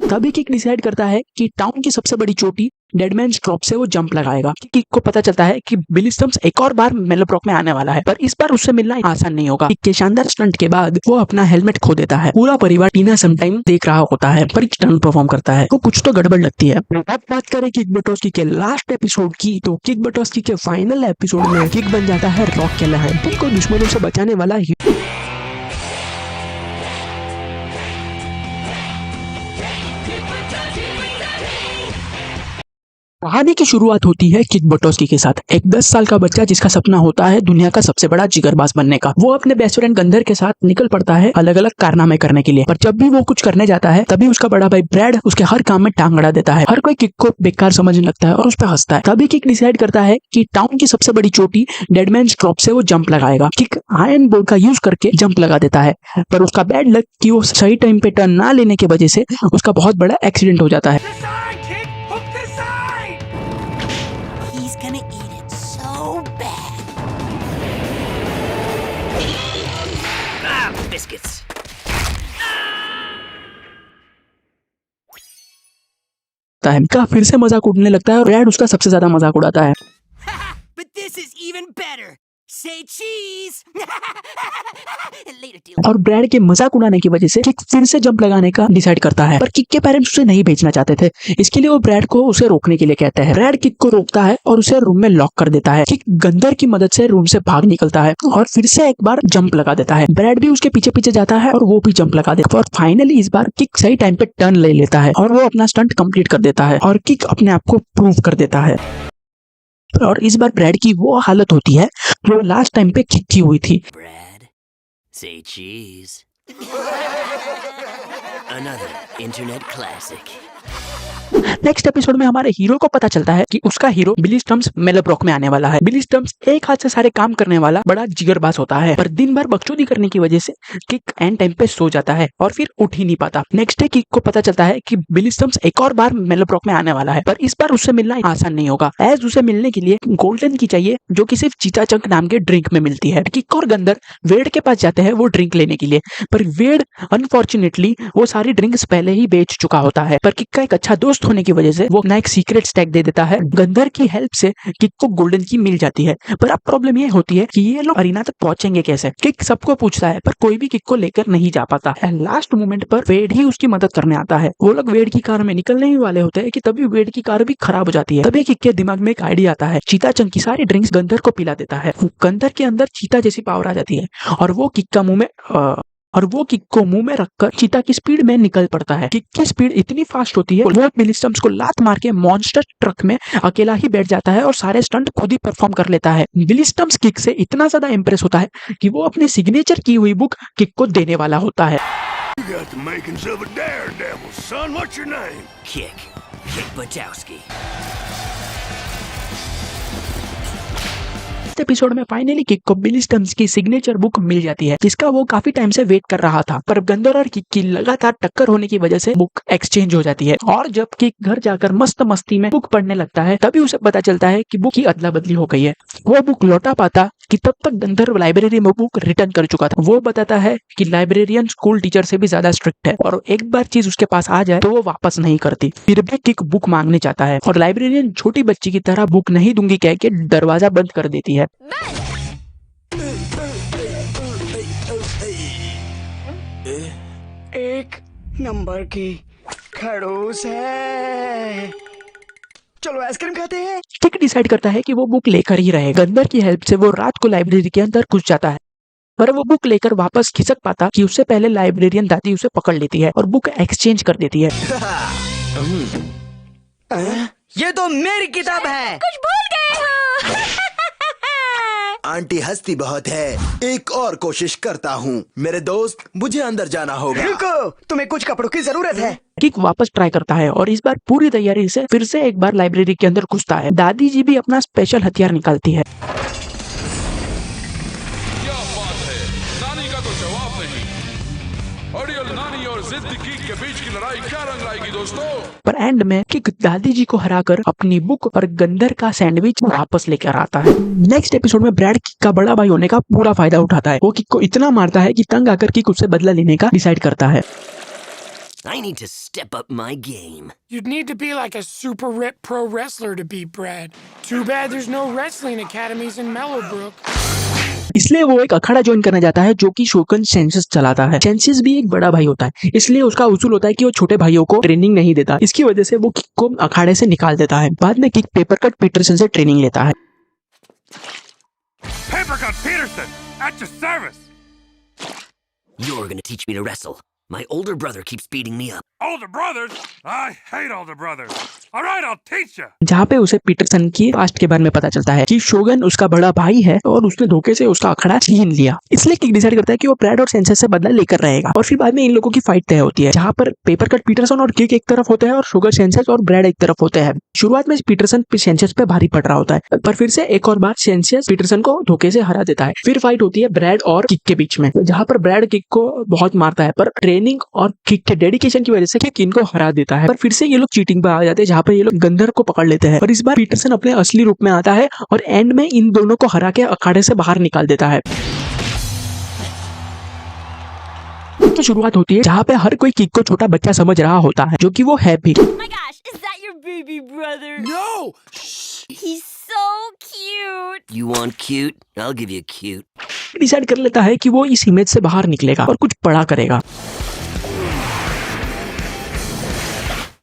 तभी kick decide करता है कि टाउन की सबसे बड़ी चोटी डेडमैन्स ड्रॉप से वो जंप लगाएगा। किक को पता चलता है कि बिली स्टम्प्स एक और बार मेलोब्रॉक में आने वाला है, पर इस बार उससे मिलना आसान नहीं होगा। किक के शानदार स्टंट के बाद वो अपना हेलमेट खो देता है। पूरा परिवार टीना समटाइम देख रहा होता है, पर स्टंट परफॉर्म करता है तो कुछ तो गड़बड़ लगती है। अब बात करें किक बटोस्की के लास्ट एपिसोड की, तो किक बटोस्की के फाइनल एपिसोड में किक बन जाता है रॉक कैलाहन, उनको दुश्मनों से बचाने वाला कहानी की शुरुआत होती है किक बटोस्की के साथ। एक 10 साल का बच्चा जिसका सपना होता है दुनिया का सबसे बड़ा जिगरबाज बनने का। वो अपने बेस्ट फ्रेंड गंधर के साथ निकल पड़ता है अलग अलग कारनामे करने के लिए, पर जब भी वो कुछ करने जाता है तभी उसका बड़ा भाई ब्रैड उसके हर काम में टांग अड़ा देता है। हर कोई किक को बेकार समझने लगता है और उस पर हंसता है। तभी किक डिसाइड करता है कि टाउन की सबसे बड़ी चोटी डेडमैन्स ड्रॉप से वो जंप लगाएगा। किक आयरन बोर्ड का यूज करके जंप लगा देता है, पर उसका बैड लक कि वो सही टाइम पे टर्न ना लेने की वजह से उसका बहुत बड़ा एक्सीडेंट हो जाता है। Biscuits. का फिर से मजाक उड़ने लगता है और ब्रैड उसका सबसे ज्यादा मजाक उड़ाता है। But this is even better. Say cheese. Later, deal. और ब्रैड के मजाक उड़ाने की वजह से किक फिर से जंप लगाने का डिसाइड करता है, पर किक के पेरेंट्स उसे नहीं भेजना चाहते थे। इसके लिए वो ब्रैड को उसे रोकने के लिए कहते हैं। ब्रैड किक को रोकता है और उसे रूम में लॉक कर देता है। किक गंदर की मदद से रूम से भाग निकलता है और फिर से एक बार जंप लगा देता है। ब्रैड भी उसके पीछे पीछे जाता है और वो भी जंप लगा देता है और फाइनली इस बार किक सही टाइम पे टर्न ले लेता है और वो अपना स्टंट कंप्लीट कर देता है और किक अपने आप को प्रूव कर देता है। और इस बार ब्रैड की वो हालत होती है जो लास्ट टाइम पे किक की हुई थी। Bread. Say cheese. Another internet classic. Next episode में हमारे हीरो को पता चलता है कि उसका हीरो बिली स्टम्प्स मेलोब्रॉक में आने वाला है। बिली स्टम्प्स एक हाथ से सारे काम करने वाला बड़ा जिगरबाज होता है, पर दिन भर बकचोदी करने की वजह से किक एंड टाइम पे सो जाता है और फिर उठ ही नहीं पाता। नेक्स्ट डे किक को पता चलता है कि बिली स्टम्प्स एक और बार मेलोब्रॉक में आने वाला है, पर इस बार उससे मिलना आसान नहीं होगा। एज उसे मिलने के लिए गोल्डन की चाहिए, जो कि सिर्फ चीता चंक नाम के ड्रिंक में मिलती है। किक और गंदर वेड के पास जाते हैं वो ड्रिंक लेने के लिए, पर वेड अनफॉर्चुनेटली वो सारी ड्रिंक्स पहले ही बेच चुका होता है। पर किक का एक अच्छा दोस्त होने की वजह से वो अपना एक सीक्रेट स्टैक दे देता है। गंदर की हेल्प से किक को गोल्डन की मिल जाती है, पर अब प्रॉब्लम ये होती है कि ये लोग अरीना तक पहुंचेंगे कैसे। किक सबको पूछता है पर कोई भी किक को लेकर नहीं जा पाता। लास्ट मोमेंट पर वेड ही उसकी मदद करने आता है। वो लोग वेड की कार में निकलने ही वाले होते हैं कि तभी वेड की कार भी खराब हो जाती है। तभी किक के दिमाग में एक आइडिया आता है। चीता चंक की सारी ड्रिंक्स गंदर को पिला देता है। गंदर के अंदर चीता जैसी पावर आ जाती है और वो किक को मुंह में रखकर चीता की स्पीड में निकल पड़ता है। किक की स्पीड इतनी फास्ट होती है वो बिली स्टम्प्स को लात मार के मॉन्स्टर ट्रक में अकेला ही बैठ जाता है और सारे स्टंट खुद ही परफॉर्म कर लेता है। बिली स्टम्प्स किक से इतना ज्यादा इंप्रेस होता है कि वो अपनी सिग्नेचर की हुई बुक किक को देने वाला होता है। You got the makings of a daredevil, son. What's your name? Kick. Kick Butowski. इस एपिसोड में फाइनली किक को बिली स्टम्प्स की सिग्नेचर बुक मिल जाती है, जिसका वो काफी टाइम से वेट कर रहा था। पर गंदर और किक की लगातार टक्कर होने की वजह से बुक एक्सचेंज हो जाती है और जब किक घर जाकर मस्त मस्ती में बुक पढ़ने लगता है तभी उसे पता चलता है कि बुक की अदला बदली हो गई है। वो बुक लौटा पाता कि तब तक गंदर लाइब्रेरी में बुक रिटर्न कर चुका था। वो बताता है कि लाइब्रेरियन स्कूल टीचर से भी ज्यादा स्ट्रिक्ट है और एक बार चीज उसके पास आ जाए तो वो वापस नहीं करती। फिर भी किक बुक मांगने चाहता है और लाइब्रेरियन छोटी बच्ची की तरह बुक नहीं दूंगी कह के दरवाजा बंद कर देती है। एक नंबर की खड़ूस है। चलो आइसक्रीम खाते हैं। किक डिसाइड करता है कि वो बुक लेकर ही रहे। गंदर की हेल्प से वो रात को लाइब्रेरी के अंदर घुस जाता है, पर वो बुक लेकर वापस खिसक पाता कि उससे पहले लाइब्रेरियन दादी उसे पकड़ लेती है और बुक एक्सचेंज कर देती है। ये तो मेरी किताब है। कुछ भूल गए हो। आंटी हंसती बहुत है। एक और कोशिश करता हूँ मेरे दोस्त, मुझे अंदर जाना होगा। रुको, तुम्हें कुछ कपड़ों की जरूरत है। किक वापस ट्राई करता है और इस बार पूरी तैयारी से फिर से एक बार लाइब्रेरी के अंदर घुसता है। दादी जी भी अपना स्पेशल हथियार निकालती है। क्या बात है, नानी का तो जवाब नहीं। अड़ियल नानी और जिद किक के बीच की लड़ाई क्या रंग लाएगी दोस्तों। पर एंड में किक दादी जी को हराकर अपनी बुक और गंदर का सैंडविच वापस लेकर आता है। नेक्स्ट एपिसोड में ब्रैड किक का बड़ा भाई होने का पूरा फायदा उठाता है। वो किक को इतना मारता है कि तंग आकर किक उससे बदला लेने का डिसाइड करता है। I need to step up my game. You'd need to be like a super ripped pro wrestler to beat Brad. Too bad there's no wrestling academies in Mellowbrook. इसलिए वो एक अखाड़ा ज्वाइन करने जाता है जो कि शोगन सेंसेस चलाता है। सेंसेस भी एक बड़ा भाई होता है, इसलिए उसका उसूल होता है कि वो छोटे भाइयों को ट्रेनिंग नहीं देता। इसकी वजह से वो किक को अखाड़े से निकाल देता है। बाद में किक पेपर कट पीटरसन से ट्रेनिंग लेता है। Papercut Peterson, at your service. You're gonna teach me to wrestle. My older brother keeps beating me up. Older brothers? I hate older brothers. All right, I'll teach you. जहाँ पे उसे Peterson की past के बारे में पता चलता है कि शोगन उसका बड़ा भाई है और उसने धोखे से उसका अखाड़ा छीन लिया। इसलिए किक डिसाइड करता है कि वो ब्रैड और सेंसेस से बदला लेकर रहेगा। और फिर बाद में इन लोगों की फाइट तय होती है, जहाँ पर पेपर कट पीटरसन और किक एक तरफ होते हैं और शोगन सेंसेस और ब्रैड एक तरफ होते हैं। शुरुआत में पीटरसन सेंसेस पे भारी पड़ रहा होता है, पर फिर से एक और बार सेंसेस पीटरसन को धोखे से हरा देता है। फिर फाइट होती है ब्रैड और किक के बीच में, जहाँ पर ब्रैड किक को बहुत मारता है, पर ट्रेनिंग और किक के डेडिकेशन की वजह से किक इनको हरा देता है। पर फिर से ये लोग चीटिंग पे आ जाते हैं, जहाँ पर ये लोग गंदर को पकड़ लेते हैं। और इस बार पीटरसन अपने असली रूप में आता है और एंड में इन दोनों को हरा के अखाड़े से बाहर निकाल देता है। तो शुरुआत होती है जहाँ पे हर कोई किक को छोटा बच्चा समझ रहा होता है, जो कि वो है भी। Oh my gosh, is that your baby brother? No! He's so cute. You want cute? I'll give you cute. Decide कर लेता है कि वो इस इमेज से बाहर निकलेगा और कुछ बड़ा करेगा।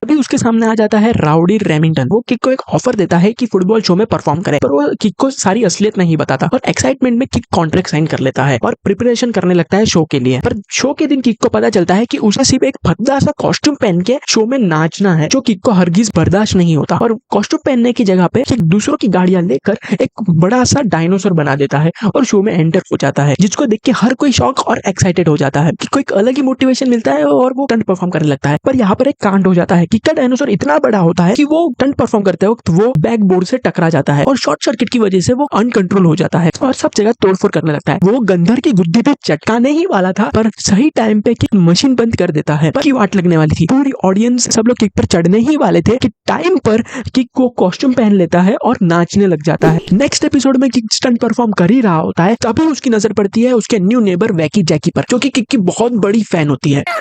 अभी उसके सामने आ जाता है राउडी रेमिंगटन। वो किक को एक ऑफर देता है कि फुटबॉल शो में परफॉर्म करे, पर वो किक को सारी असलियत नहीं बताता और एक्साइटमेंट में किक कॉन्ट्रैक्ट साइन कर लेता है और प्रिपरेशन करने लगता है शो के लिए। पर शो के दिन किक को पता चलता है कि उसे सिर्फ एक भद्दा सा कॉस्ट्यूम पहन के शो में नाचना है, जो किक को हरगिज बर्दाश्त नहीं होता। और कॉस्ट्यूम पहनने की जगह पे किक दूसरों की गाड़ियां लेकर एक बड़ा सा डायनासोर बना देता है और शो में एंटर हो जाता है, जिसको देख के हर कोई शॉक और एक्साइटेड हो जाता है। किक को एक अलग ही मोटिवेशन मिलता है और वो स्टंट परफॉर्म करने लगता है। पर यहाँ पर एक कांड हो जाता है। किक का डायनासोर इतना बड़ा होता है कि वो स्टंट परफॉर्म करते वक्त वो बैक बोर्ड से टकरा जाता है और शॉर्ट सर्किट की वजह से वो अनकंट्रोल हो जाता है और सब जगह तोड़फोड़ करने लगता है। वो गंदर की गुद्दी पे चटकाने ही वाला था, पर सही टाइम पे किक मशीन बंद कर देता है। पर की वाट लगने वाली थी, पूरी ऑडियंस सब लोग किक पर चढ़ने ही वाले थे कि टाइम पर किक को कॉस्ट्यूम पहन लेता है और नाचने लग जाता है। नेक्स्ट एपिसोड में किक स्टंट परफॉर्म कर ही रहा होता है, तभी उसकी नजर पड़ती है उसके न्यू नेबर वैकी जैकी पर, जो कि किक की बहुत बड़ी फैन होती है। Can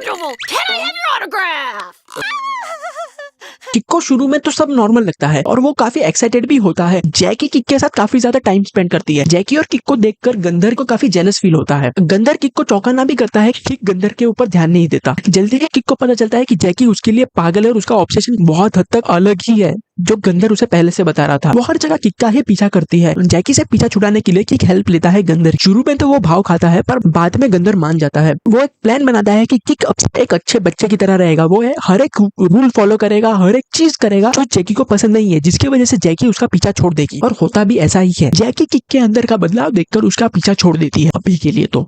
I have your autograph? Kick को शुरू में तो सब नॉर्मल लगता है और वो काफी एक्साइटेड भी होता है। जैकी किक के साथ काफी ज्यादा टाइम स्पेंड करती है। जैकी और किक को देखकर गंदर को काफी जेलस फील होता है। गंदर किक को चौंकाना भी करता है कि किक गंदर के ऊपर ध्यान नहीं देता। जल्दी ही किक को पता चलता है कि जैकी उसके लिए पागल है और उसका ऑब्सेशन बहुत हद तक अलग ही है, जो गंदर उसे पहले से बता रहा था। वो हर जगह किक का ही पीछा करती है। जैकी से पीछा छुड़ाने के लिए किक हेल्प लेता है गंदर। शुरू में तो वो भाव खाता है, पर बाद में गंदर मान जाता है। वो एक प्लान बनाता है कि किक एक अच्छे बच्चे की तरह रहेगा। वो हर एक रूल फॉलो करेगा, हर एक चीज करेगा जो जैकी को पसंद नहीं है, जिसकी वजह से जैकी उसका पीछा छोड़ देगी। और होता भी ऐसा ही है। जैकी किक के अंदर का बदलाव देखकर उसका पीछा छोड़ देती है अभी के लिए तो।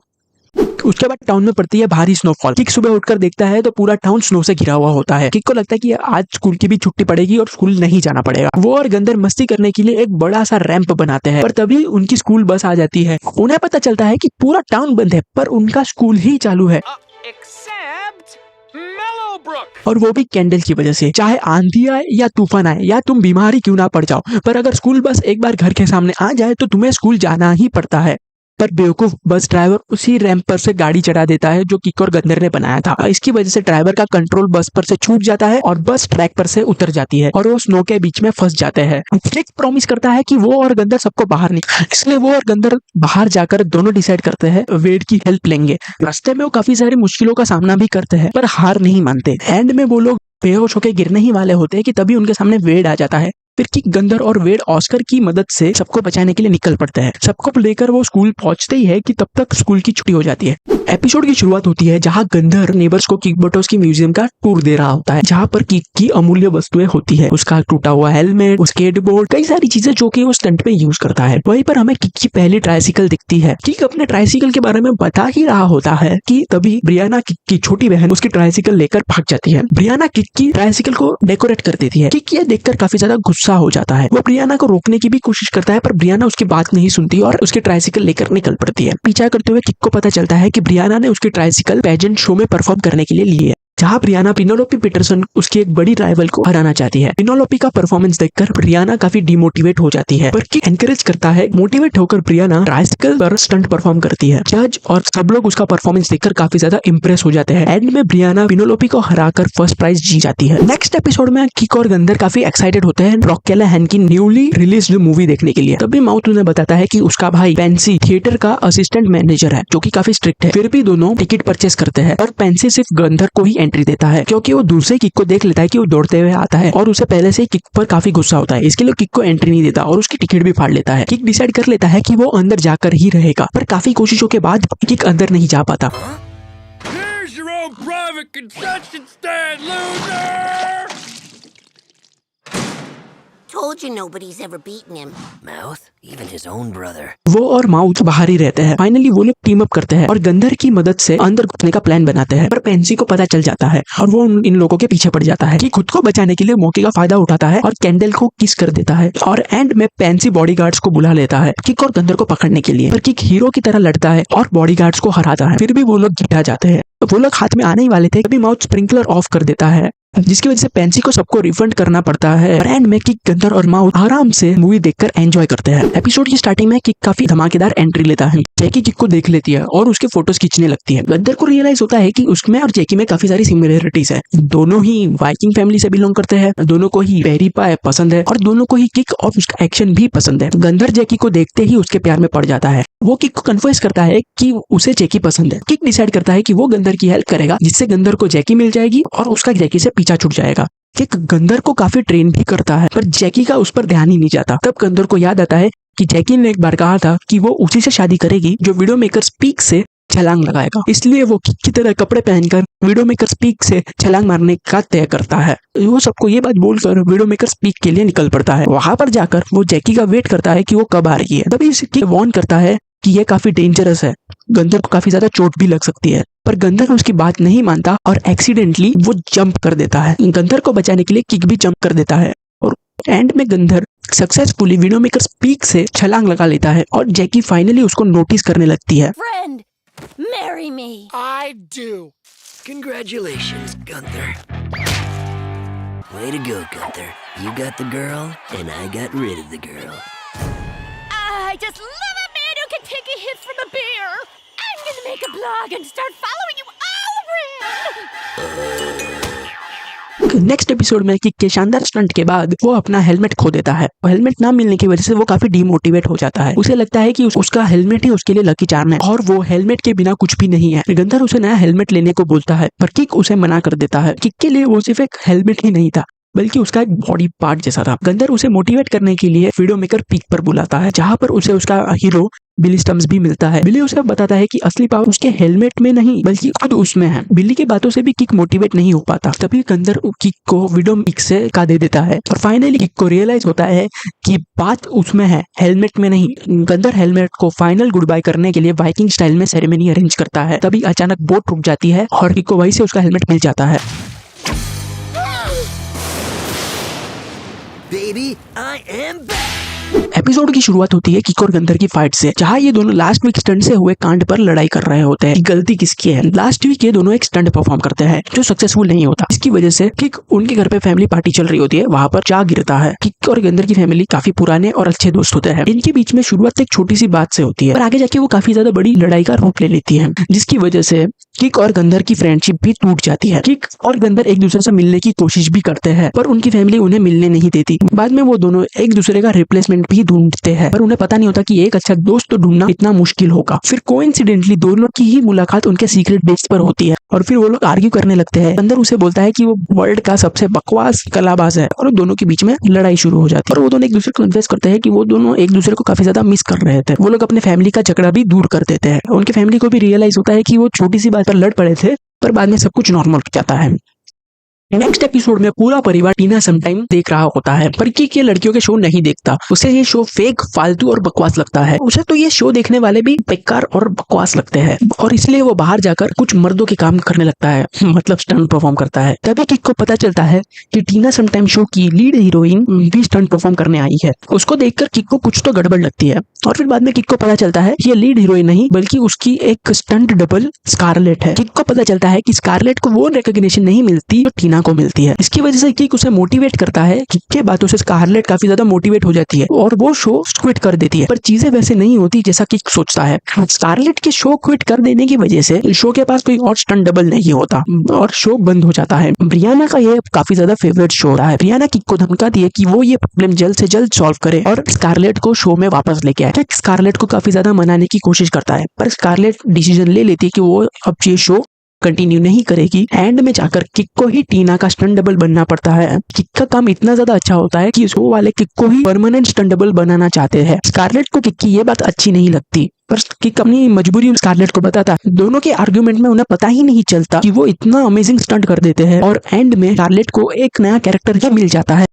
उसके बाद टाउन में पड़ती है भारी स्नोफॉल। किक सुबह उठकर देखता है तो पूरा टाउन स्नो से घिरा हुआ होता है। किक को लगता है कि आज स्कूल की भी छुट्टी पड़ेगी और स्कूल नहीं जाना पड़ेगा। वो और गंदर मस्ती करने के लिए एक बड़ा सा रैंप बनाते हैं, पर तभी उनकी स्कूल बस आ जाती है। उन्हें पता चलता है कि पूरा टाउन बंद है, पर उनका स्कूल ही चालू है, Except Mellowbrook. और वो भी कैंडल की वजह से। चाहे आंधी आए या तूफान आए या तुम बीमारी क्यों ना पड़ जाओ, पर अगर स्कूल बस एक बार घर के सामने आ जाए तो तुम्हें स्कूल जाना ही पड़ता है। पर बेवकूफ बस ड्राइवर उसी रैंप पर से गाड़ी चढ़ा देता है जो किक और गंदर ने बनाया था। इसकी वजह से ड्राइवर का कंट्रोल बस पर से छूट जाता है और बस ट्रैक पर से उतर जाती है और वो स्नो के बीच में फंस जाते हैं। किक प्रॉमिस करता है कि वो और गंदर सबको बाहर निकाल, इसलिए वो और गंदर बाहर जाकर दोनों डिसाइड करते हैं वेड की हेल्प लेंगे। रास्ते में वो काफी सारी मुश्किलों का सामना भी करते हैं, पर हार नहीं मानते। एंड में वो लोग बेहोश होकर गिरने ही वाले होते हैं कि तभी उनके सामने वेड आ जाता है। फिर किक, गंदर और वेड ऑस्कर की मदद से सबको बचाने के लिए निकल पड़ते हैं। सबको लेकर वो स्कूल पहुंचते ही है कि तब तक स्कूल की छुट्टी हो जाती है। एपिसोड की शुरुआत होती है जहां गंदर नेबर्स को किक बटोस म्यूजियम का टूर दे रहा होता है, जहां पर किक की अमूल्य वस्तुएं होती है। उसका टूटा हुआ हेलमेट, स्केटबोर्ड, कई सारी चीजें जो कि वो स्टंट में यूज करता है। वहीं पर हमें किक की पहली ट्राइसिकल दिखती है। किक अपने ट्राइसिकल के बारे में बता ही रहा होता है कि तभी ब्रियाना, किक की छोटी बहन, उसकी ट्राइसिकल लेकर भाग जाती है। ब्रियाना किक की ट्राइसिकल को डेकोरेट कर देती है। किक ये देखकर काफी ज्यादा गुस्सा हो जाता है। वो ब्रियाना को रोकने की भी कोशिश करता है, पर ब्रियाना उसकी बात नहीं सुनती और उसकी ट्राइसिकल लेकर निकल पड़ती है। पीछा करते हुए किक को पता चलता है कि ब्रियाना ने उसकी ट्राइसिकल पेजेंट शो में परफॉर्म करने के लिए ली है, जहाँ ब्रियाना पिनोलोपी पीटरसन उसकी एक बड़ी राइवल को हराना चाहती है। पिनोलोपी का परफॉर्मेंस देखकर ब्रियाना काफी डिमोटिवेट हो जाती है, पर किक एनकरेज करता है। मोटिवेट होकर ब्रियाना ट्राइसिकल पर स्टंट परफॉर्म करती है। जज और सब लोग उसका परफॉर्मेंस देखकर काफी ज्यादा इंप्रेस हो जाते हैं। एंड में ब्रियाना पिनोलोपी को हराकर फर्स्ट प्राइज जीत जाती है। नेक्स्ट एपिसोड में किक और गंदर काफी एक्साइटेड होते हैं रॉक कैलाहैन की न्यूली रिलीज्ड मूवी देखने के लिए। तभी माउथ उन्हें बताता है कि उसका भाई पेंसी थिएटर का असिस्टेंट मैनेजर है जो कि काफी स्ट्रिक्ट है। फिर भी दोनों टिकट परचेस करते हैं और पेंसी सिर्फ गंदर को ही एंट्री देता है क्योंकि वो दूसरे किक को देख लेता है कि वो दौड़ते हुए आता है और उसे पहले से ही किक पर काफी गुस्सा होता है। इसके लिए किक को एंट्री नहीं देता और उसकी टिकट भी फाड़ लेता है। किक डिसाइड कर लेता है कि वो अंदर जाकर ही रहेगा, पर काफी कोशिशों के बाद किक अंदर नहीं जा पाता। Here's your own private concession stand, loser! Told you nobody's ever beaten him. Mouth, even his own brother. वो और माउथ बाहर ही रहते हैं। फाइनली वो लोग टीम अप करते हैं और गंदर की मदद से अंदर घुसने का प्लान बनाते हैं, पर पेंसी को पता चल जाता है और वो इन लोगों के पीछे पड़ जाता है कि खुद को बचाने के लिए मौके का फायदा उठाता है और कैंडल को किस कर देता है। और एंड में पेंसी बॉडीगार्ड्स को बुला लेता है किक और गंदर को पकड़ने के लिए, पर किक हीरो की तरह लड़ता है और बॉडीगार्ड्स को हराता है। फिर भी वो लोग जीता जाते हैं। वो लोग हाथ में आने ही वाले थे तभी माउथ स्प्रिंकलर ऑफ कर देता है, जिसकी वजह से पेंसी को सबको रिफंड करना पड़ता है। एंड में किक, गंदर और माउथ आराम से मूवी देखकर एंजॉय करते हैं। एपिसोड की स्टार्टिंग में किक काफी धमाकेदार एंट्री लेता है। जैकी किक को देख लेती है और उसके फोटोज खींचने लगती है। गंदर को रियलाइज होता है कि उसमें और जैकी में काफी सारी सिमिलरिटीज है। दोनों ही वाइकिंग फैमिली से बिलोंग करते हैं, दोनों को ही पेरी पाए पसंद है और दोनों को ही किक और उसका एक्शन भी पसंद है। गंदर जैकी को देखते ही उसके प्यार में पड़ जाता है। वो किक को कन्फेस करता है कि उसे जैकी पसंद है। किक डिसाइड करता है कि वो गंदर की हेल्प करेगा, जिससे गंदर को जैकी मिल जाएगी और उसका जैकी से पीछा छूट जाएगा। किक गंदर को काफी ट्रेन भी करता है, पर जैकी का उस पर ध्यान ही नहीं जाता। तब गंदर को याद आता है कि जैकी ने एक बार कहा था कि वो उसी से शादी करेगी जो वीडियो मेकर स्पीक से छलांग लगाएगा। इसलिए वो किक की तरह कपड़े पहनकर वीडियो मेकर स्पीक से छलांग मारने का तय करता है। वो सबको ये बात बोलकर वीडियो मेकर स्पीक के लिए निकल पड़ता है। वहां पर जाकर वो जैकी का वेट करता है कि वो कब आ रही है। तभी किक वार्न करता है कि ये काफी डेंजरस है, गंदर को काफी ज्यादा चोट भी लग सकती है, पर गंदर उसकी बात नहीं मानता और एक्सीडेंटली वो जंप कर देता है। गंदर को बचाने के लिए किक भी जंप कर देता है और एंड में गंदर सक्सेसफुली वीडियो मेकर स्पीक से छलांग लगा लेता है और जैकी फाइनली उसको नोटिस करने लगती है। Friend, marry me. I do. Congratulations, Gunther. Way to go, Gunther. You got the girl, and I got rid of the girl. I just love a man who can take a hit from a beer. I'm gonna make a blog and start following you all around. Next episode में kick के शानदार stunt के बाद वो अपना helmet खो देता है। हेलमेट ना मिलने की वजह से वो काफी डिमोटिवेट हो जाता है। उसे लगता है कि उसका हेलमेट ही उसके लिए लकी चार्म है और वो हेलमेट के बिना कुछ भी नहीं है। गंदर उसे नया हेलमेट लेने को बोलता है, पर किक उसे मना कर देता है। किक के लिए वो सिर्फ एक हेलमेट ही नहीं था, बल्कि उसका एक बॉडी पार्ट जैसा था। गंदर उसे मोटिवेट करने के लिए वीडियो मेकर पीक पर बुलाता है, जहां पर उसे उसका हीरो बिली स्टम्स भी मिलता है। बिली उसे बताता है कि असली पावर उसके हेलमेट में नहीं बल्कि खुद उसमें है। बिली की बातों से भी किक मोटिवेट नहीं हो पाता। तभी गंदर किक को वीडियो पीक से का दे देता है और फाइनली किक को रियलाइज होता है कि बात उसमें है, हेलमेट में नहीं। गंदर हेलमेट को फाइनल गुड बाय करने के लिए वाइकिंग स्टाइल में सेरेमनी अरेंज करता है। तभी अचानक बोट रुक जाती है और किक को वहीं से उसका हेलमेट मिल जाता है। Baby, I am back. Episode की शुरुआत होती है किक और गंदर की फाइट से, जहां ये दोनों लास्ट वीक स्टंट से हुए कांड पर लड़ाई कर रहे होते हैं कि गलती किसकी है। लास्ट वीक ये दोनों एक स्टंट परफॉर्म करते हैं जो सक्सेसफुल नहीं होता। इसकी वजह से किक उनके घर पे फैमिली पार्टी चल रही होती है, वहां पर जा गिरता है। किक और गंदर की फैमिली काफी पुराने और अच्छे दोस्त होते हैं। इनके बीच में शुरुआत एक छोटी सी बात से होती है, पर आगे जाके वो काफी ज्यादा बड़ी लड़ाई का रूप ले लेती है, जिसकी वजह से किक और गंदर की फ्रेंडशिप भी टूट जाती है। किक और गंदर एक दूसरे से मिलने की कोशिश भी करते हैं, पर उनकी फैमिली उन्हें मिलने नहीं देती। बाद में वो दोनों एक दूसरे का रिप्लेसमेंट भी ढूंढते हैं, पर उन्हें पता नहीं होता कि एक अच्छा दोस्त तो ढूंढना इतना मुश्किल होगा। फिर कोइंसिडेंटली दोनों की ही मुलाकात उनके सीक्रेट बेस पर होती है और फिर वो लोग आर्ग्यू करने लगते हैं। गंदर उसे बोलता है कि वो वर्ल्ड का सबसे बकवास कलाबाज है और दोनों के बीच में लड़ाई शुरू हो जाती है। और वो दोनों एक दूसरे को कन्फेस करते हैं कि वो दोनों एक दूसरे को काफी ज्यादा मिस कर रहे थे। वो लोग अपने फैमिली का झगड़ा भी दूर कर देते हैं। उनके फैमिली को भी रियलाइज होता है कि वो छोटी सी बात पर लड़ पड़े थे, पर बाद में सब कुछ नॉर्मल हो जाता है। नेक्स्ट एपिसोड में पूरा परिवार टीना समटाइम देख रहा होता है, पर किक ये लड़कियों के शो नहीं देखता। उसे ये शो फेक, फालतू और बकवास लगता है। उसे तो ये शो देखने वाले भी बेकार और बकवास लगते हैं और इसलिए वो बाहर जाकर कुछ मर्दों के काम करने लगता है, मतलब स्टंट परफॉर्म करता है। तभी किक को पता चलता है कि टीना समटाइम शो की लीड हीरोइन भी स्टंट परफॉर्म करने आई है। उसको देखकर किक को कुछ तो गड़बड़ लगती है और फिर बाद में किक को पता चलता है कि ये लीड हीरोइन नहीं बल्कि उसकी एक स्टंट डबल स्कारलेट है। किक को पता चलता है कि स्कारलेट को वो रिकॉग्निशन नहीं मिलती जो टीना को मिलती है। इसकी वजह से किक उसे मोटिवेट करता है। किक के बातों से स्कारलेट काफी ज्यादा मोटिवेट हो जाती है और वो शो क्विट कर देती है, पर चीजें वैसे नहीं होती जैसा किक सोचता है। स्कारलेट के शो क्विट कर देने की वजह से शो के पास कोई और स्टंट डबल नहीं होता और शो बंद हो जाता है। ब्रियाना का ये काफी ज्यादा फेवरेट शो रहा है। ब्रियाना किक को धमकाती है कि वो ये प्रॉब्लम जल्द से जल्द सॉल्व करे और स्कारलेट को शो में वापस लेके आए। किक स्कारलेट को काफी ज्यादा मनाने की कोशिश करता है, पर स्कारलेट डिसीजन ले लेती है कि वो अब ये शो कंटिन्यू नहीं करेगी। एंड में जाकर किक को ही टीना का स्टंट डबल बनना पड़ता है। किक का काम इतना ज्यादा अच्छा होता है कि शो वाले किक को ही परमानेंट स्टंट डबल बनाना चाहते हैं। स्कारलेट को किक की ये बात अच्छी नहीं लगती, पर किक अपनी मजबूरी स्कारलेट को बताता है। दोनों के आर्गुमेंट में उन्हें पता ही नहीं चलता कि वो इतना अमेजिंग स्टंट कर देते हैं और एंड में स्कारलेट को एक नया कैरेक्टर ही मिल जाता है।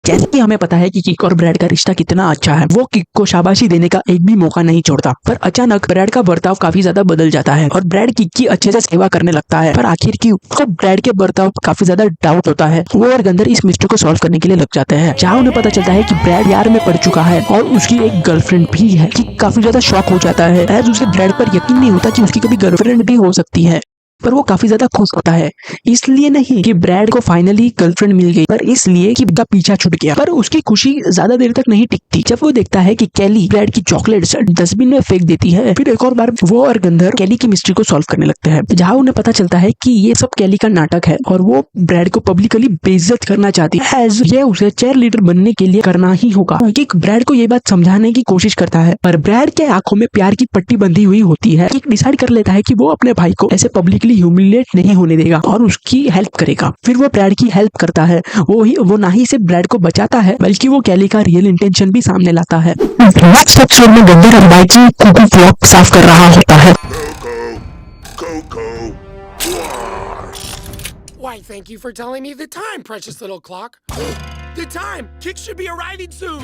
जैसे कि हमें पता है कि किक और ब्रैड का रिश्ता कितना अच्छा है, वो किक को शाबाशी देने का एक भी मौका नहीं छोड़ता। पर अचानक ब्रैड का बर्ताव काफी ज्यादा बदल जाता है और ब्रैड किक की अच्छे से सेवा करने लगता है। पर आखिर की उसको ब्रैड के बर्ताव काफी ज्यादा डाउट होता है। वो और गंदर इस मिस्ट्री को सॉल्व करने के लिए लग जाते हैं, जहाँ उन्हें पता चलता है कि ब्रैड प्यार में पड़ चुका है और उसकी एक गर्लफ्रेंड भी है। किक काफी ज्यादा शॉक हो जाता है, एज उसे ब्रैड पर यकीन नहीं होता कि उसकी कभी गर्लफ्रेंड भी हो सकती है। पर वो काफी ज्यादा खुश होता है, इसलिए नहीं कि ब्रैड को फाइनली गर्लफ्रेंड मिल गई, पर इसलिए कि उसका पीछा छूट गया। पर उसकी खुशी ज्यादा देर तक नहीं टिकती जब वो देखता है कि कैली ब्रैड की चॉकलेट्स डस्टबिन में फेंक देती है। फिर एक और बार वो और गंधर कैली की मिस्ट्री को सॉल्व करने लगते हैं, जहाँ उन्हें पता चलता है कि ये सब कैली का नाटक है और वो ब्रैड को पब्लिकली बेइज्जत करना चाहती है, एज ये उसे चेयर लीडर बनने के लिए करना ही होगा। किक ब्रैड को ये बात समझाने की कोशिश करता है, पर ब्रैड के आंखों में प्यार की पट्टी बंधी हुई होती है। किक डिसाइड कर लेता है कि वो अपने भाई को ऐसे पब्लिकली ह्यूमिलिएट नहीं होने देगा और उसकी हेल्प करेगा। फिर वो ब्रैड की हेल्प करता है। वो ना ही सिर्फ ब्रैड को बचाता है बल्कि वो कैली का रियल इंटेंशन भी सामने लाता है। नेक्स्ट एपिसोड में गंदर और बाइकी कुकू क्लॉक साफ कर रहा होता है। Why, thank you for telling me the time, precious little clock. The time! Kick should be arriving soon!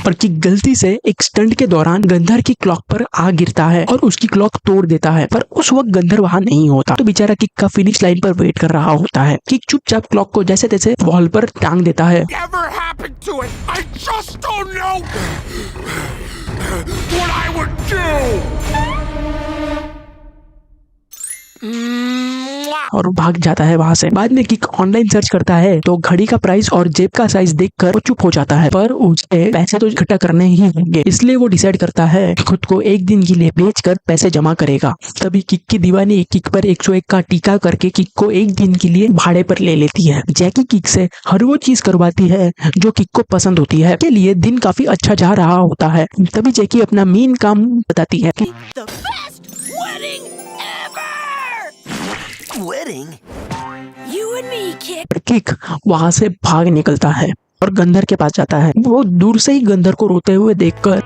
पर किक गलती से एक स्टंट के दौरान गंधर की क्लॉक पर आ गिरता है और उसकी क्लॉक तोड़ देता है, पर उस वक्त गंधर वहां नहीं होता, तो बेचारा किक का फिनिश लाइन पर वेट कर रहा होता है। किक चुपचाप क्लॉक को जैसे तैसे वॉल पर टांग देता है। Whatever happened to it? I just don't know what I would do! और भाग जाता है वहां से। बाद में किक ऑनलाइन सर्च करता है तो घड़ी का प्राइस और जेब का साइज देखकर वो चुप हो जाता है, पर उसे पैसे तो इकट्ठा करने ही होंगे, इसलिए वो डिसाइड करता है खुद को एक दिन के लिए बेचकर पैसे जमा करेगा। तभी किक की दीवानी किक पर 101 का टीका करके किक को एक दिन के लिए भाड़े पर ले लेती है। जैकी किक से हर वो चीज करवाती है जो किक को पसंद होती है। के लिए दिन काफी अच्छा जा रहा होता है। तभी जैकी अपना मेन काम बताती है। The best wedding ever! Wedding? You and me, Kick. Kick वहां से भाग निकलता है और गंधर के पास जाता है। वो दूर से ही गंधर को रोते हुए देखकर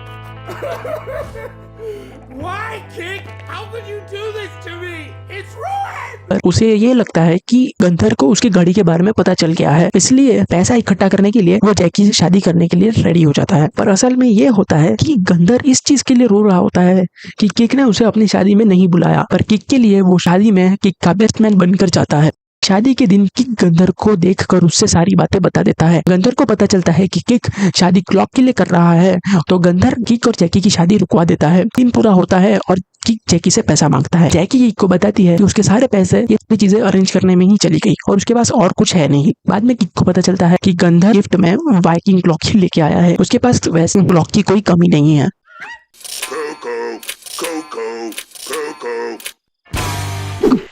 Why, Kick? How could you do this to me? It's ruined! उसे ये लगता है कि गंधर को उसकी घड़ी के बारे में पता चल गया है, इसलिए पैसा इकट्ठा करने के लिए वो जैकी से शादी करने के लिए रेडी हो जाता है। पर असल में ये होता है कि गंधर इस चीज के लिए रो रहा होता है कि किक ने उसे अपनी शादी में नहीं बुलाया, पर किक के लिए वो शादी में किक का बेस्ट मैन बनकर जाता है। शादी के दिन किक गंधर को देखकर उससे सारी बातें बता देता है। गंधर को पता चलता है कि किक शादी क्लॉक के लिए कर रहा है, तो गंधर किक और जैकी की शादी रुकवा देता है। दिन पूरा होता है और किक जैकी से पैसा मांगता है। जैकी किक को बताती है कि उसके सारे पैसे ये अपनी चीजें अरेंज करने में ही चली गई और उसके पास और कुछ है नहीं। बाद में किक को पता चलता है कि गंधर गिफ्ट में वाइकिंग क्लॉक ही लेके आया है, उसके पास वैसे क्लॉक की कोई कमी नहीं है।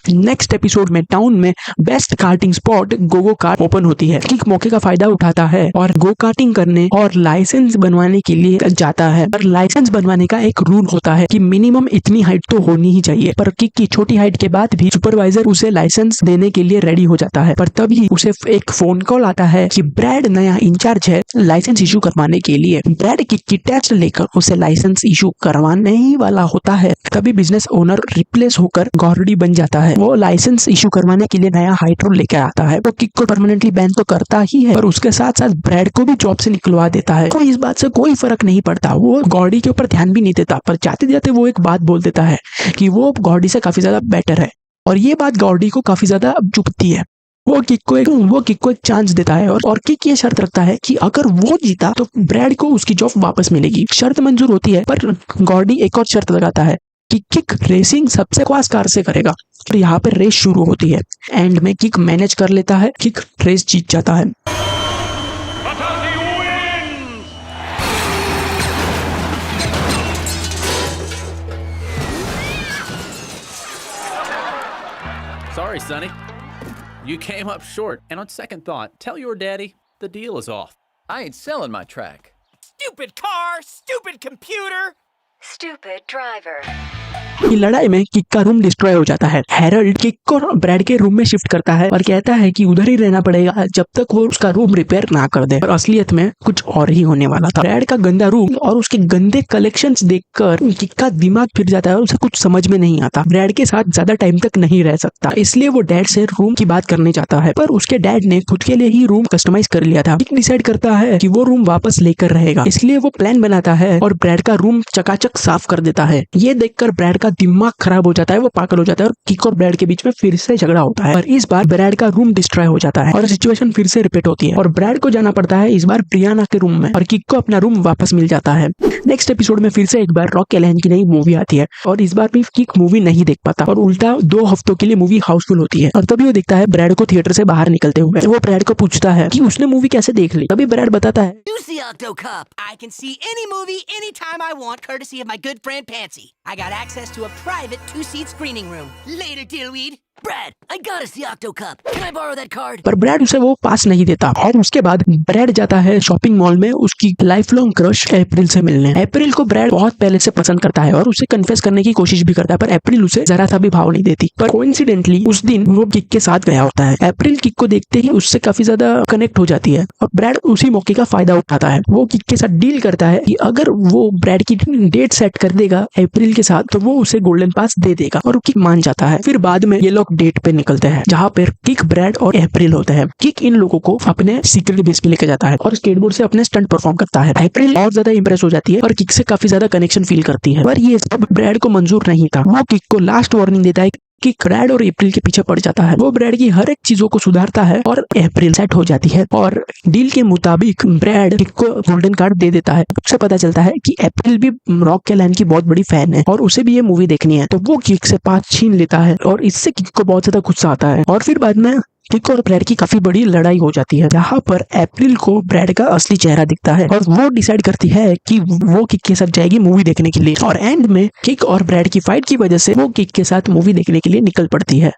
नेक्स्ट एपिसोड में टाउन में best carting spot GoGo Kart open होती है। किक मौके का फायदा उठाता है और गो कार्टिंग करने और लाइसेंस बनवाने के लिए जाता है। पर लाइसेंस बनवाने का एक रूल होता है कि मिनिमम इतनी हाइट तो होनी ही चाहिए, पर किक की छोटी हाइट के बाद भी सुपरवाइजर उसे लाइसेंस देने के लिए रेडी हो जाता है। पर तभी उसे एक फोन कॉल आता है कि ब्रैड नया इंचार्ज है लाइसेंस इशू करवाने के लिए। ब्रैड किक की टेस्ट लेकर उसे लाइसेंस इशू करवाने ही वाला होता है, तभी बिजनेस ओनर रिप्लेस होकर गॉर्डी बन जाता है। वो लाइसेंस इशू करवाने के लिए नया हाइट रूल लेकर आता है। वो किक को परमानेंटली बैन तो करता ही है, पर उसके साथ साथ ब्रैड को भी जॉब से निकलवा देता है। तो इस बात से कोई फर्क नहीं पड़ता, वो गॉडी के ऊपर ध्यान भी नहीं देता, पर जाते जाते वो एक बात बोल देता है कि वो गॉडी से काफी ज्यादा बेटर है, और ये बात गॉडी को काफी ज्यादा चुभती है। वो किक को एक चांस देता है और किक ये शर्त रखता है कि अगर वो जीता तो ब्रैड को उसकी जॉब वापस मिलेगी। शर्त मंजूर होती है, पर गॉडी एक और शर्त लगाता है कि किक रेसिंग सबसे बकवास कार से करेगा। तो यहाँ पे रेस शुरू होती है। एंड में किक मैनेज कर लेता है, किक रेस जीत जाता है। Sorry, Sonny. You came up short, and on second thought, tell your daddy the deal is off. I ain't selling my track. Stupid car, stupid computer. Stupid driver. की लड़ाई में kick का room destroy हो जाता है। Harold kick को bread के room में शिफ्ट करता है और कहता है कि उधर ही रहना पड़ेगा जब तक वो उसका रूम रिपेयर ना कर दे, और असलियत में कुछ और ही होने वाला था। ब्रैड का गंदा रूम और उसके गंदे कलेक्शंस देखकर किक का दिमाग फिर जाता है और उसे कुछ समझ में नहीं आता। ब्रैड के साथ ज्यादा टाइम तक नहीं रह सकता, इसलिए वो डैड से रूम की बात करने चाहता है, पर उसके डैड ने खुद के लिए ही रूम कस्टमाइज कर लिया था। किक डिसाइड करता है कि वो रूम वापस लेकर रहेगा, इसलिए वो प्लान बनाता है और ब्रैड का रूम चकाचक साफ कर देता है। ये देखकर ब्रैड का दिमाग खराब हो जाता है, वो पागल हो जाता है और किक और ब्रैड के बीच में फिर से झगड़ा होता है। और इस बार ब्रैड का रूम डिस्ट्रॉय हो जाता है और सिचुएशन फिर से रिपीट होती है और ब्रैड को जाना पड़ता है इस बार ब्रियाना के रूम में, और किक को अपना रूम वापस मिल जाता है। नेक्स्ट एपिसोड में फिर से एक बार रॉक कैलान की नई मूवी आती है और इस बार भी किक मूवी नहीं देख पाता और उल्टा 2 हफ्तों के लिए मूवी हाउसफुल होती है। और तभी वो देखता है ब्रैड को थिएटर से बाहर निकलते हुए। वो ब्रैड को पूछता है कि उसने मूवी कैसे देख ली। तभी ब्रैड बताता है, Use the Octo Cup. I can see any movie anytime I want, courtesy of my good friend Pansy. I got access to a private 2-seat screening room. Later, Dillweed. Brad, I got us the Octo Cup. Can I borrow that card? पर bread उसे वो पास नहीं देता और उसके बाद bread जाता है शॉपिंग मॉल में उसकी लाइफ लॉन्ग क्रश अप्रैल से मिलने। अप्रैल को ब्रैड बहुत पहले से पसंद करता है और उसे कन्फेस करने की कोशिश भी करता है, पर अप्रैल उसे जरा सा भी भाव नहीं देती। पर कोइंसिडेंटली उस दिन वो किक के साथ गया होता है। अप्रैल किक को देखते ही उससे काफी ज्यादा कनेक्ट हो जाती है और ब्रैड उसी मौके का फायदा उठाता है। वो किक के साथ डील करता है कि अगर वो ब्रैड की डेट सेट कर देगा अप्रैल के साथ तो वो उसे गोल्डन पास दे देगा, और वो किक मान जाता है। फिर बाद में ये लोग डेट पे निकलते हैं जहाँ पर किक, ब्रैड और अप्रैल होते हैं। किक इन लोगों को अपने सीक्रेट बेस पे लेके जाता है और स्केटबोर्ड से अपने स्टंट परफॉर्म करता है। अप्रैल और ज्यादा इंप्रेस हो जाती है और किक से काफी ज्यादा कनेक्शन फील करती है, पर ये सब ब्रैड को मंजूर नहीं था। वो किक को लास्ट वार्निंग देता है कि ब्रैड और अप्रैल के पीछे पड़ जाता है। वो ब्रैड की हर एक चीजों को सुधारता है और अप्रैल सेट हो जाती है और डील के मुताबिक ब्रैड किक को गोल्डन कार्ड दे देता है। उससे पता चलता है कि अप्रैल भी रॉक कैलान की बहुत बड़ी फैन है और उसे भी ये मूवी देखनी है, तो वो किक से पास छीन लेता है और इससे किक को बहुत ज्यादा गुस्सा आता है। और फिर बाद में किक और ब्रैड की काफी बड़ी लड़ाई हो जाती है, जहाँ पर अप्रैल को ब्रैड का असली चेहरा दिखता है और वो डिसाइड करती है कि वो किक के साथ जाएगी मूवी देखने के लिए। और एंड में किक और ब्रैड की फाइट की वजह से वो किक के साथ मूवी देखने के लिए निकल पड़ती है।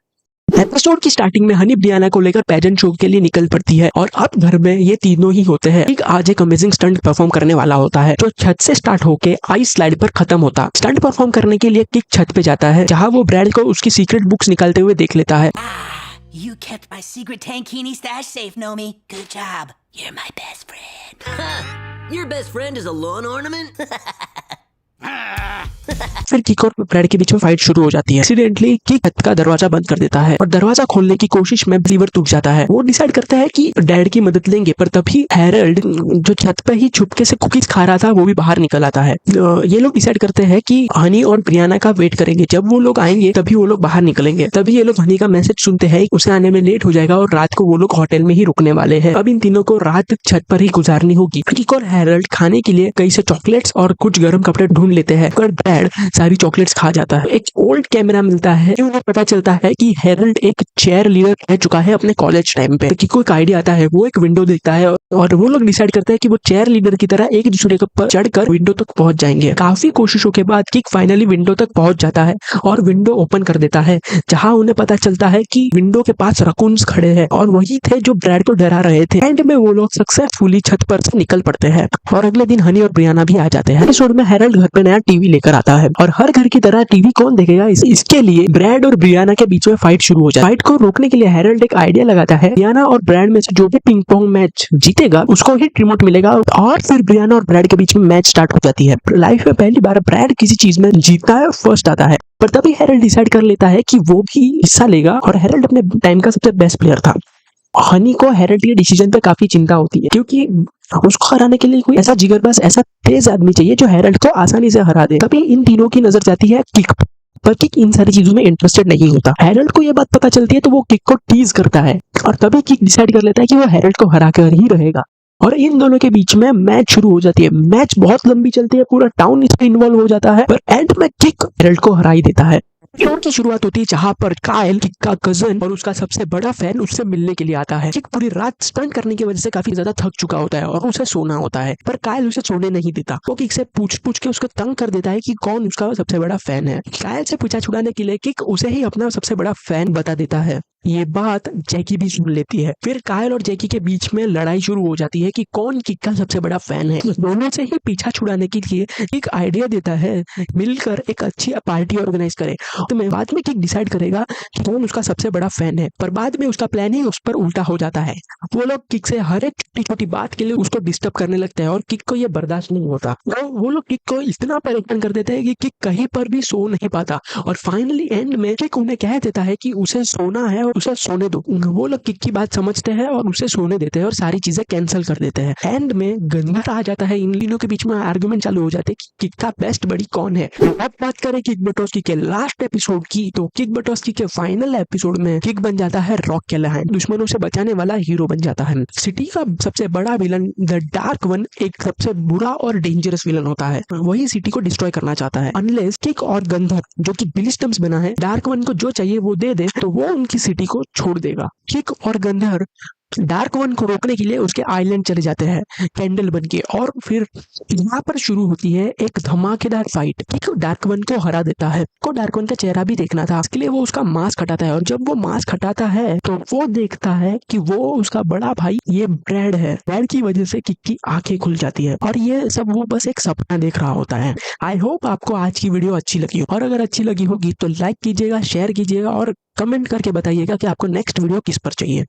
एपिसोड की स्टार्टिंग में हनी ब्रियाना को लेकर पेजेंट शो के लिए निकल पड़ती है और अब घर में ये तीनों ही होते हैं। किक आज एक अमेजिंग स्टंट परफॉर्म करने वाला होता है जो छत से स्टार्ट होके आइस स्लाइड पर खत्म होता। स्टंट परफॉर्म करने के लिए किक छत पे जाता है जहाँ वो ब्रैड को उसकी सीक्रेट बुक्स निकालते हुए देख लेता है। You kept my secret tankini stash safe, Nomi. Good job. You're my best friend. Your best friend is a lawn ornament? फिर किक और ब्रैड के बीच में फाइट शुरू हो जाती है। एक्सीडेंटली किक छत का दरवाजा बंद कर देता है और दरवाजा खोलने की कोशिश में लीवर टूट जाता है। वो डिसाइड करता है कि डैड की मदद लेंगे, पर तभी हैरोल्ड जो छत पे ही छुपके से कुकीज खा रहा था वो भी बाहर निकल आता है। ये लोग डिसाइड करते हैं कि हनी और ब्रियाना का वेट करेंगे, जब वो लोग आएंगे तभी वो लोग बाहर निकलेंगे। तभी ये लोग हनी का मैसेज सुनते हैं उसे आने में लेट हो जाएगा और रात को वो लोग होटल में ही रुकने वाले हैं। अब इन तीनों को रात छत पर ही गुजारनी होगी। किक और हैरोल्ड खाने के लिए कई से चॉकलेट्स और कुछ गर्म कपड़े ढूंढ लेते हैं, पर ब्रैड सारी चॉकलेट्स खा जाता है। एक ओल्ड कैमरा मिलता है, उन्हें पता चलता है कि हैरोल्ड एक चेयर लीडर रह चुका है अपने कॉलेज टाइम पे। किक को एक आइडिया आता है, वो एक विंडो देखता है और वो लोग डिसाइड करते हैं कि वो चेयर लीडर की तरह एक दूसरे के ऊपर चढ़कर विंडो तक पहुंच जाएंगे। काफी कोशिशों के बाद किक फाइनली विंडो तक पहुंच जाता है और विंडो ओपन कर देता है, जहां उन्हें पता चलता है कि विंडो के पास रकून्स खड़े हैं और वही थे जो ब्रैड को डरा रहे थे। एंड में वो लोग सक्सेसफुली छत पर से निकल पड़ते हैं और अगले दिन हनी और ब्रियाना भी आ जाते हैं। एपिसोड में हैरोल्ड घर पे नया टीवी लेकर आता है और हर घर की तरह टीवी कौन देखेगा, इसके लिए ब्रैड और ब्रियाना के बीच में फाइट शुरू हो जाए। फाइट को रोकने के लिए हैरोल्ड एक आइडिया लगाता है, ब्रियाना और ब्रैड में से जो भी पिंग पोंग मैच जीत जीतेगा उसको ही रिमोट मिलेगा। और फिर ब्रियाना और ब्रैड के बीच में मैच स्टार्ट हो जाती है। लाइफ में पहली बार ब्रैड किसी चीज में जीतता है, फर्स्ट आता है। पर तभी हैरोल्ड डिसाइड कर लेता है कि वो भी हिस्सा लेगा, और हैरोल्ड अपने टाइम का सबसे बेस्ट प्लेयर था। हनी को हैरोल्ड के डिसीजन पे काफी चिंता होती है, क्योंकि उसको हराने के लिए कोई ऐसा जिगरबाज, ऐसा तेज आदमी चाहिए जो हैरोल्ड को आसानी से हरा दे। तभी इन तीनों की नजर जाती है किक पर। किक इन सारी चीजों में इंटरेस्टेड नहीं होता। हैरोल्ड को यह बात पता चलती है तो वो किक को टीज करता है, और तभी किक डिसाइड कर लेता है कि वो हैरोल्ड को हरा कर ही रहेगा। और इन दोनों के बीच में मैच शुरू हो जाती है। मैच बहुत लंबी चलती है, पूरा टाउन इसमें इन्वॉल्व हो जाता है, पर एंड में किक हैरोल्ड को हरा ही देता है। एपिसोड की शुरुआत होती है जहां पर काइल, किक का कजन और उसका सबसे बड़ा फैन उससे मिलने के लिए आता है। किक पूरी रात स्टंट करने की वजह से काफी ज्यादा थक चुका होता है और उसे सोना होता है, पर काइल उसे सोने नहीं देता। वो किक से पूछ के उसको तंग कर देता है कि कौन उसका सबसे बड़ा फैन है। काइल से पीछा छुड़ाने के लिए किक उसे ही अपना सबसे बड़ा फैन बता देता है। ये बात जैकी भी सुन लेती है। फिर काइल और जैकी के बीच में लड़ाई शुरू हो जाती है कि कौन किक का सबसे बड़ा फैन है। दोनों से ही पीछा छुड़ाने के लिए एक आइडिया देता है, मिलकर एक अच्छी पार्टी ऑर्गेनाइज करें। तो मैं बाद में किक डिसाइड करेगा कि कौन उसका सबसे बड़ा फैन है, पर बाद में उसका प्लान ही उस पर उल्टा हो जाता है। वो लोग किक से हर एक छोटी छोटी बात के लिए उसको डिस्टर्ब करने लगते हैं और किक को ये बर्दाश्त नहीं होता। तो वो लोग किक को इतना परेशान कर देते हैं कि किक कहीं पर भी सो नहीं पाता, और फाइनली एंड में किक उन्हें कह देता है कि उसे सोना है और उसे सोने दो। वो लोग किक की बात समझते हैं और उसे सोने देते हैं और सारी चीजें कैंसिल कर देते हैं। एंड में गंदर आ जाता है। इन तीनों के बीच में आर्गुमेंट चालू हो जाते हैं कि किक का बेस्ट बड़ी कौन है। अब बात करें किक बटोस्की के लास्ट एपिसोड की, तो किक बटोस्की के फाइनल एपिसोड में किक बन जाता है रॉक कैलाहैन, दुश्मनों से बचाने वाला हीरो बन जाता है। सिटी का सबसे बड़ा विलन द डार्क वन एक सबसे बुरा और डेंजरस विलन होता है। वही सिटी को डिस्ट्रॉय करना चाहता है। अनलेस किक और गंधर, जो कि बिली स्टम्प्स बना है, डार्क वन को जो चाहिए वो दे दे तो वो उनकी सिटी को छोड़ देगा। किक और गंधर डार्क वन को रोकने के लिए उसके आइलैंड चले जाते हैं कैंडल बन के, और फिर यहाँ पर शुरू होती है एक धमाकेदार फाइट। किक डार्क वन को हरा देता है। को डार्क वन का चेहरा भी देखना था, इसके लिए वो उसका मास्क हटाता है, और जब वो मास्क हटाता है तो वो देखता है कि वो उसका बड़ा भाई ये ब्रैड है। ब्रैड की वजह से किक की आंखें खुल जाती है, और ये सब वो बस एक सपना देख रहा होता है। आई होप आपको आज की वीडियो अच्छी लगी हो, और अगर अच्छी लगी होगी तो लाइक कीजिएगा, शेयर कीजिएगा और कमेंट करके बताइएगा कि आपको नेक्स्ट वीडियो किस पर चाहिए।